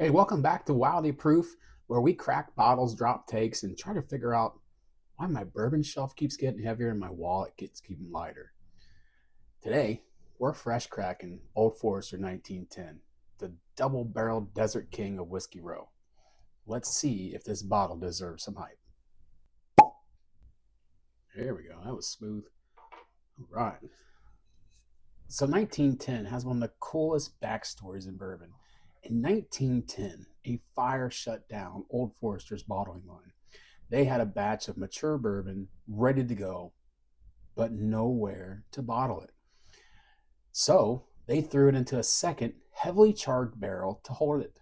Hey, welcome back to Wildly Proof, where we crack bottles, drop takes, and try to figure out why my bourbon shelf keeps getting heavier and my wallet keeps keeping lighter. Today, we're fresh cracking Old Forester 1910, the double barreled Desert King of Whiskey Row. Let's see if this bottle deserves some hype. There we go. That was smooth. All right. So 1910 has one of the coolest backstories in bourbon. In 1910, a fire shut down Old Forester's bottling line. They had a batch of mature bourbon ready to go, but nowhere to bottle it. So they threw it into a second, heavily charged barrel to hold it.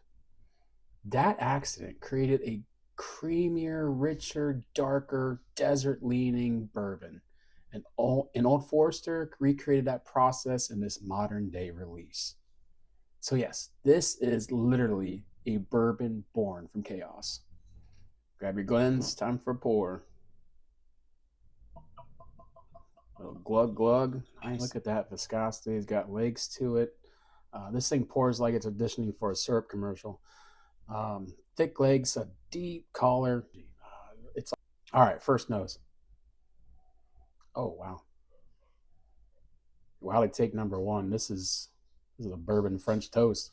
That accident created a creamier, richer, darker, desert leaning bourbon. And Old Forester recreated that process in this modern day release. So, yes, this is literally a bourbon born from chaos. Grab your Glens, time for a pour. A little glug glug. Nice. Look at that viscosity. It's got legs to it. This thing pours like it's auditioning for a syrup commercial. Thick legs, a deep collar. It's all right. First nose. Oh wow! Wow, I take number one. This is a bourbon French toast.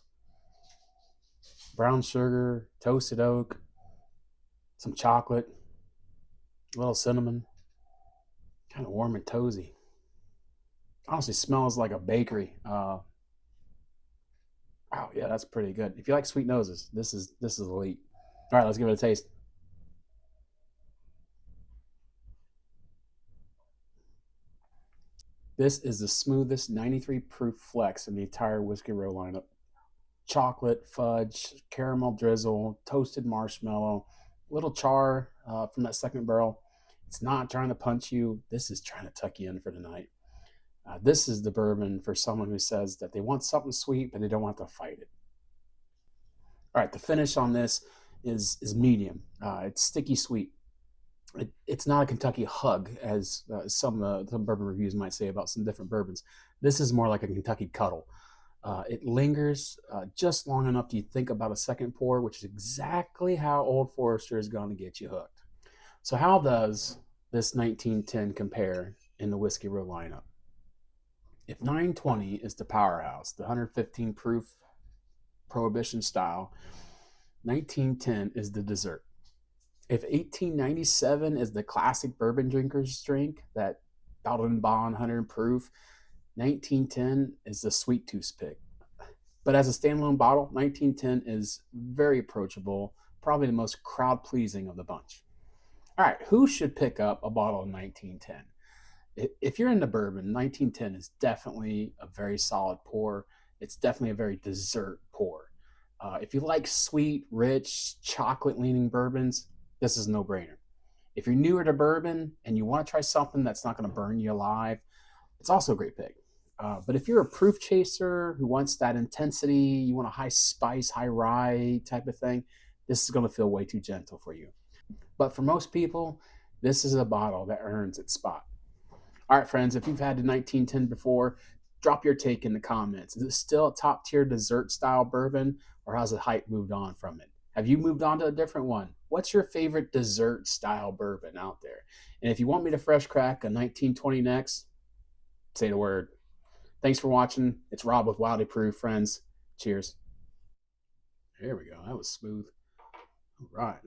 Brown sugar, toasted oak, some chocolate, a little cinnamon. Kind of warm and toasty. Honestly, smells like a bakery. Wow, yeah, that's pretty good. If you like sweet noses, this is elite. All right, let's give it a taste. This is the smoothest 93 proof flex in the entire Whiskey Row lineup. Chocolate, fudge, caramel drizzle, toasted marshmallow, little char from that second barrel. It's not trying to punch you. This is trying to tuck you in for the night. This is the bourbon for someone who says that they want something sweet, but they don't want to fight it. All right, the finish on this is medium. It's sticky sweet. It's not a Kentucky hug, as some bourbon reviews might say about some different bourbons. This is more like a Kentucky cuddle. It lingers just long enough to think about a second pour, which is exactly how Old Forester is going to get you hooked. So, how does this 1910 compare in the Whiskey Row lineup? If 920 is the powerhouse, the 115 proof prohibition style, 1910 is the dessert. If 1897 is the classic bourbon drinker's drink, that bottled and bond 100 proof, 1910 is the sweet tooth pick. But as a standalone bottle, 1910 is very approachable, probably the most crowd pleasing of the bunch. All right, who should pick up a bottle of 1910? If you're into bourbon, 1910 is definitely a very solid pour. It's definitely a very dessert pour. If you like sweet, rich, chocolate leaning bourbons, this is a no brainer. If you're newer to bourbon and you want to try something that's not going to burn you alive, it's also a great pick. But if you're a proof chaser who wants that intensity, you want a high spice, high rye type of thing, this is going to feel way too gentle for you. But for most people, this is a bottle that earns its spot. All right, friends, if you've had the 1910 before, drop your take in the comments. Is it still a top tier dessert style bourbon, or has the hype moved on from it? Have you moved on to a different one? What's your favorite dessert style bourbon out there? And if you want me to fresh crack a 1920 next, say the word. Thanks for watching. It's Rob with Wildly Proof, friends. Cheers. There we go. That was smooth. All right.